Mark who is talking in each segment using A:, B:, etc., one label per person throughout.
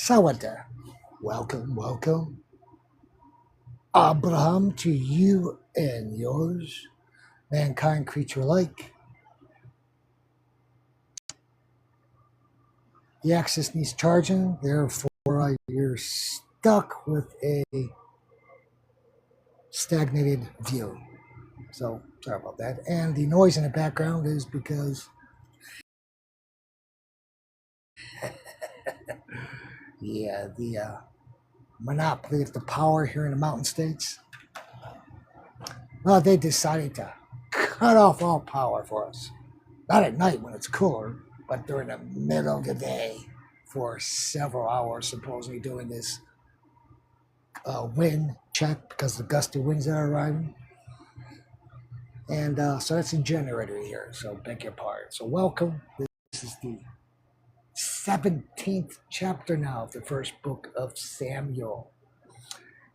A: Sawada. Welcome, welcome, Abraham, to you and yours, mankind creature alike. The access needs charging, therefore you're stuck with a stagnated view. So sorry about that. And the noise in the background is because the monopoly of the power here in the mountain states. Well, they decided to cut off all power for us. Not at night when it's cooler, but during the middle of the day for several hours, supposedly doing this wind check because of the gusty winds that are arriving. And so that's a generator here, so beg your pardon. So welcome. This is the 17th chapter now of the first book of Samuel.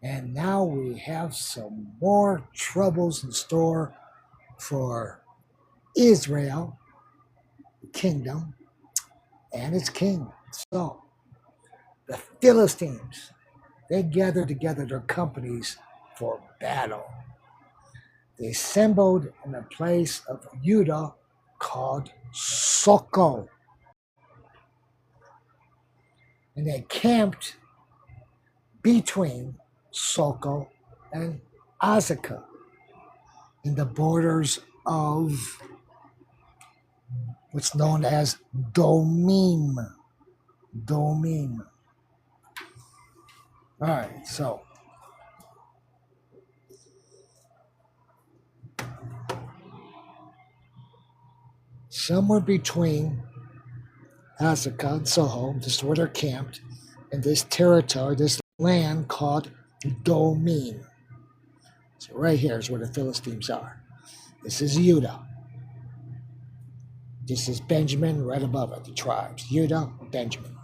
A: And now we have some more troubles in store for Israel, the kingdom, and its king. So the Philistines, they gathered together their companies for battle. They assembled in a place of Judah called Soko. And they camped between Soko and Azekah in the borders of what's known as Domim. Domim. All right, so somewhere between Azekah and Soho, this is where they're camped, in this territory, this land called Domim. So right here is where the Philistines are. This is Judah. This is Benjamin right above it, the tribes. Judah, Benjamin.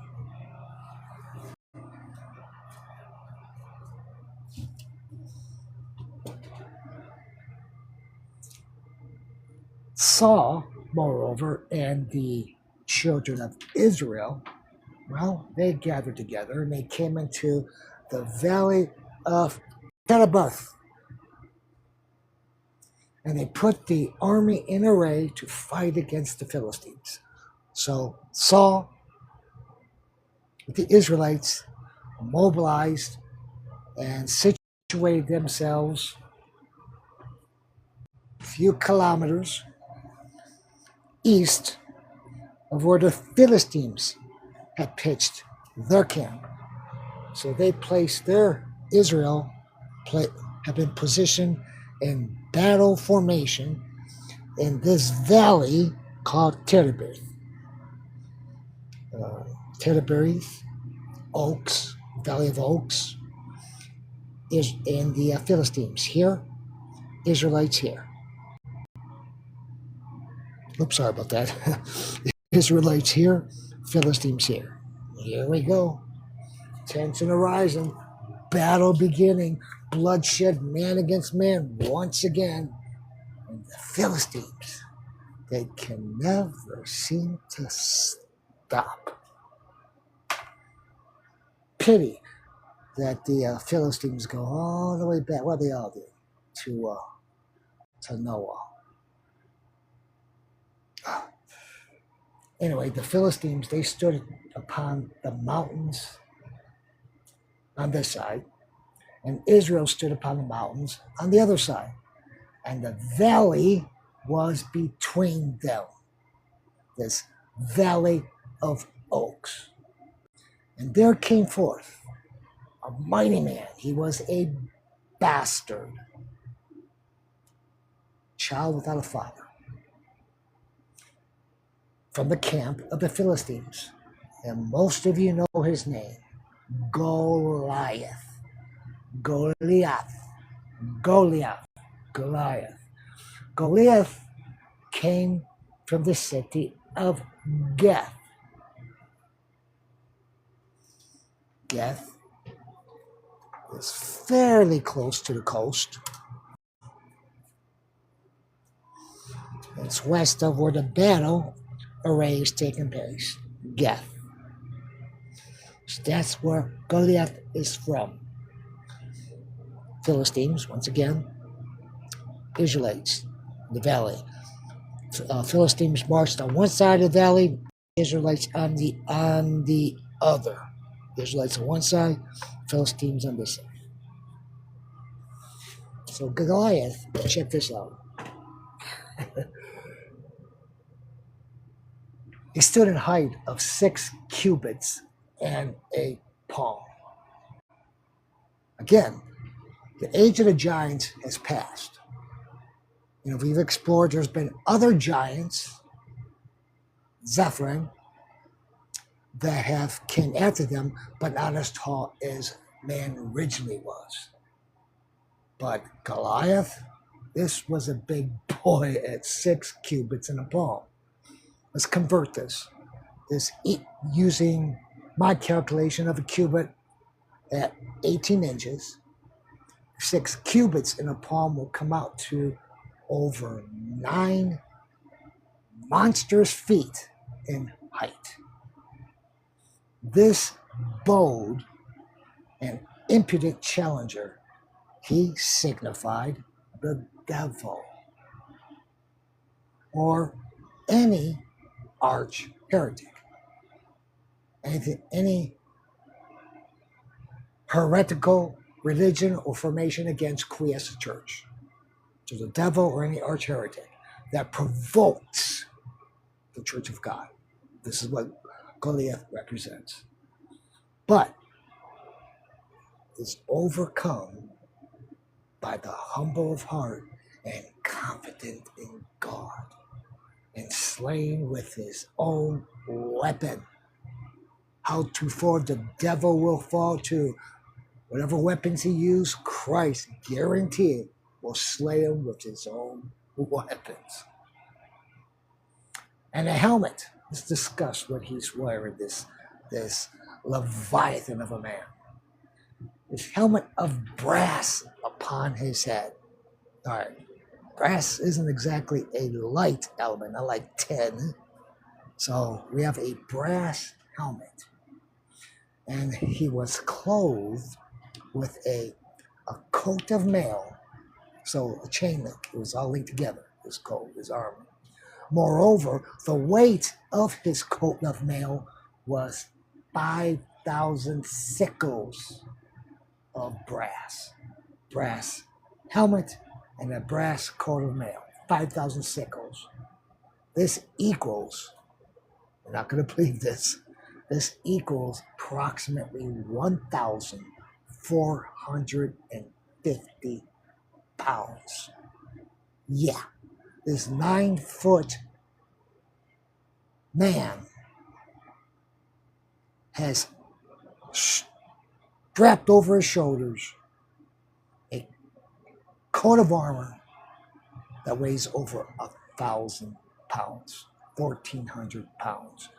A: Saul, moreover, and the children of Israel, well, they gathered together and they came into the valley of Tereberith. And they put the army in array to fight against the Philistines. So Saul, the Israelites, mobilized and situated themselves a few kilometers east of where the Philistines had pitched their camp. So they placed Israel had been positioned in battle formation in this valley called Tereberith. Tereberith, Oaks, Valley of Oaks, is in the Philistines here, Israelites here. Oops, sorry about that. Israelites here, Philistines here. Here we go. Tension arising, battle beginning, bloodshed, man against man once again. And the Philistines, they can never seem to stop. Pity that the Philistines go all the way back, well, they all do, to Noah. Anyway, the Philistines, they stood upon the mountains on this side, and Israel stood upon the mountains on the other side. And the valley was between them, this valley of oaks. And there came forth a mighty man. He was a bastard, child without a father, from the camp of the Philistines. And most of you know his name, Goliath. Goliath. Goliath. Goliath. Goliath came from the city of Gath. Gath is fairly close to the coast. It's west of where the battle array is taking place, Gath. So that's where Goliath is from. Philistines, once again, Israelites, the valley. Philistines marched on one side of the valley, Israelites on the other. Israelites on one side, Philistines on this side. So Goliath, check this out. He stood in height of 6 cubits and a palm. Again, the age of the giants has passed. We've explored, there's been other giants, Zephyrin, that have came after them, but not as tall as man originally was. But Goliath, this was a big boy at 6 cubits and a palm. Let's convert this. Using my calculation of a cubit at 18 inches, 6 cubits in a palm will come out to over 9 monstrous feet in height. This bold and impudent challenger, he signified the devil, or any arch heretic, any heretical religion or formation against quiescent church. So the devil or any arch heretic that provokes the church of God. This is what Goliath represents. But is overcome by the humble of heart and confident in God, and slain with his own weapon. How to fall? The devil will fall too. Whatever weapons he used, Christ guaranteed will slay him with his own weapons. And a helmet. Let's discuss what he's wearing, this leviathan of a man. His helmet of brass upon his head. All right. Brass isn't exactly a light element, not like tin. So we have a brass helmet. And he was clothed with a coat of mail. So a chain link. It was all linked together, his coat, his armor. Moreover, the weight of his coat of mail was 5,000 sickles of brass. Brass helmet and a brass coat of mail. 5,000 sickles. This equals, you're not going to believe this, this equals approximately 1,450 pounds. Yeah, this 9-foot man has strapped over his shoulders a coat of armor that weighs over 1,000 pounds, 1,400 pounds,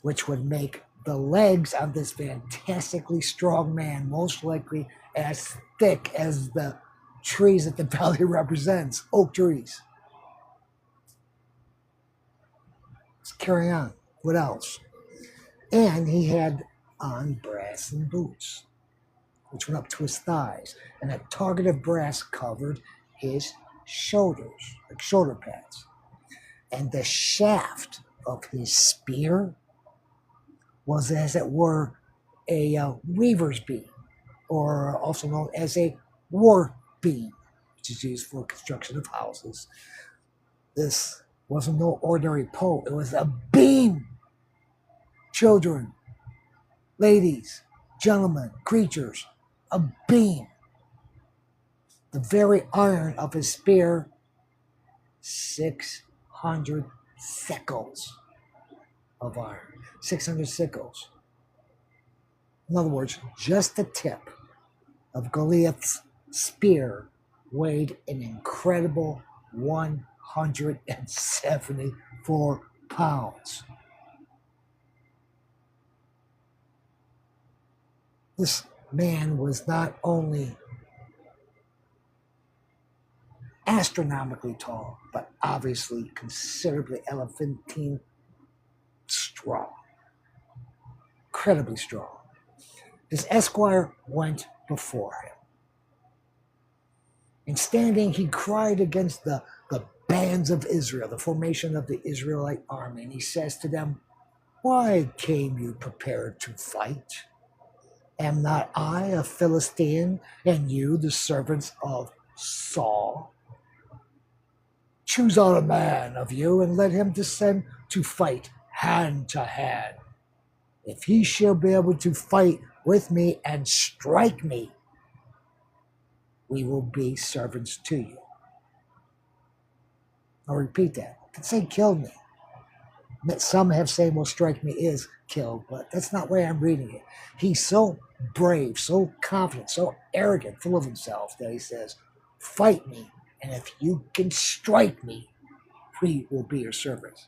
A: which would make the legs of this fantastically strong man most likely as thick as the trees that the valley represents, oak trees. Let's carry on. What else? And he had on brass and boots, which went up to his thighs, and a target of brass covered his shoulders, like shoulder pads. And the shaft of his spear was, as it were, a weaver's beam, or also known as a war beam, which is used for construction of houses. This wasn't no ordinary pole. It was a beam. Children, ladies, gentlemen, creatures, a beam. The very iron of his spear, 600 sickles of iron. 600 sickles. In other words, just the tip of Goliath's spear weighed an incredible 174 pounds. This man was not only astronomically tall, but obviously considerably elephantine strong. Incredibly strong. His esquire went before him. And standing, he cried against the bands of Israel, the formation of the Israelite army. And he says to them, why came you prepared to fight? Am not I a Philistine, and you the servants of Saul? Choose out a man of you, and let him descend to fight hand to hand. If he shall be able to fight with me and strike me, we will be servants to you. I'll repeat that. It can say killed me. Some have said, well, strike me is killed, but that's not the way I'm reading it. He's so brave, so confident, so arrogant, full of himself, that he says, fight me, and if you can strike me, we will be your servants.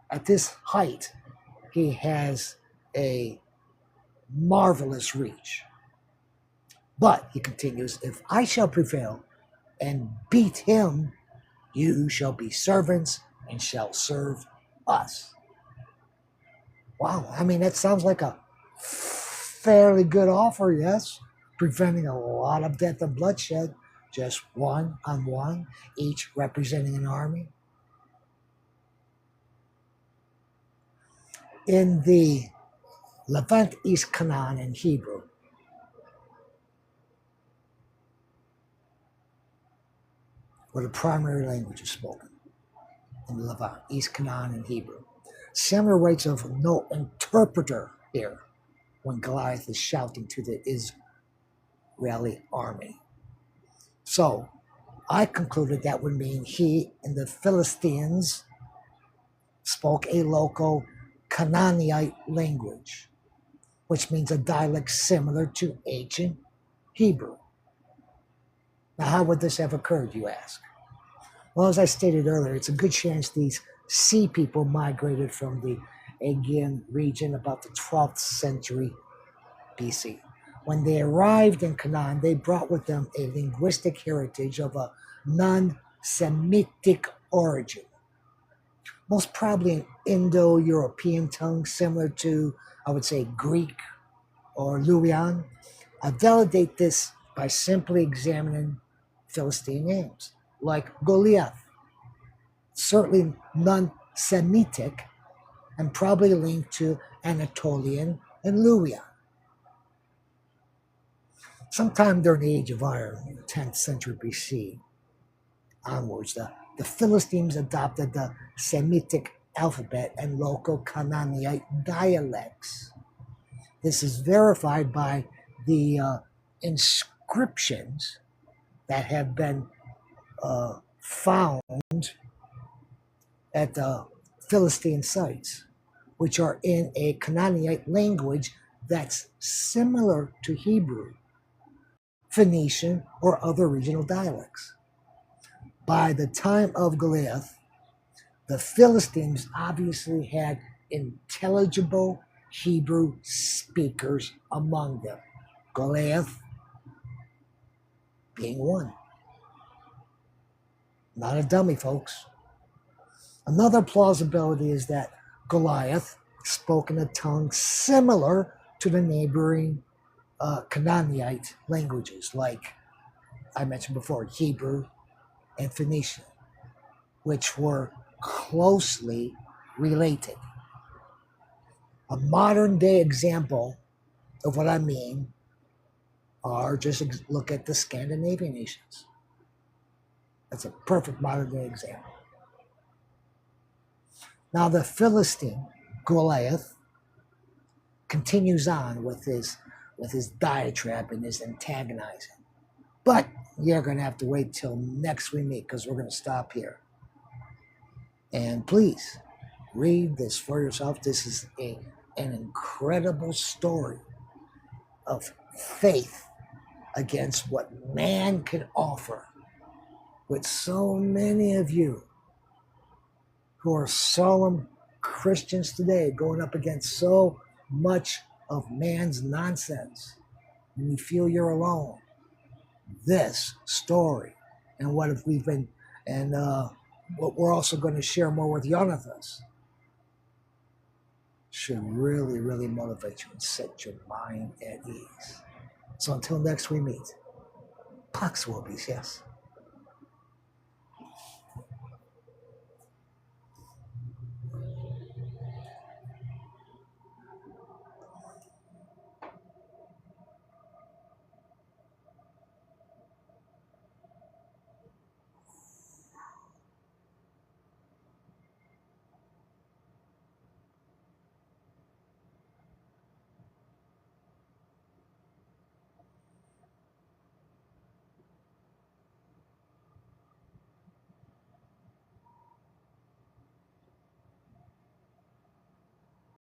A: At this height, he has a marvelous reach. But, he continues, if I shall prevail and beat him, you shall be servants and shall serve us. Wow, I mean, that sounds like a fairly good offer, yes? Preventing a lot of death and bloodshed, just one on one, each representing an army. In the Levant, East Canaan in Hebrew, where the primary language is spoken, in the Levant, East Canaan in Hebrew. Samuel writes of no interpreter here when Goliath is shouting to the Israeli army. So, I concluded that would mean he and the Philistines spoke a local Canaanite language, which means a dialect similar to ancient Hebrew. Now, how would this have occurred, you ask? Well, as I stated earlier, it's a good chance these sea people migrated from the Aegean region about the 12th century BC. When they arrived in Canaan, they brought with them a linguistic heritage of a non-Semitic origin, most probably an Indo-European tongue similar to, I would say, Greek or Luwian. I validate this by simply examining Philistine names, like Goliath, certainly non-Semitic, and probably linked to Anatolian and Luwian. Sometime during the Age of Iron, in the 10th century BC onwards, the Philistines adopted the Semitic alphabet and local Canaanite dialects. This is verified by the inscriptions that have been found at the Philistine sites, which are in a Canaanite language that's similar to Hebrew, Phoenician, or other regional dialects. By the time of Goliath, the Philistines obviously had intelligible Hebrew speakers among them, Goliath being one. Not a dummy, folks. Another plausibility is that Goliath spoke in a tongue similar to the neighboring Canaanite languages, like I mentioned before, Hebrew and Phoenician, which were closely related. A modern day example of what I mean are just look at the Scandinavian nations. That's a perfect modern day example. Now the Philistine, Goliath, continues on with his diatribe and his antagonizing. But you're going to have to wait till next we meet, because we're going to stop here. And please, read this for yourself. This is an incredible story of faith against what man can offer, with so many of you who are solemn Christians today going up against so much of man's nonsense. And you feel you're alone. This story and what have we've been, and what we're also going to share more with Jonathan, should really, really motivate you and set your mind at ease. So until next we meet, Pax Vobis, yes.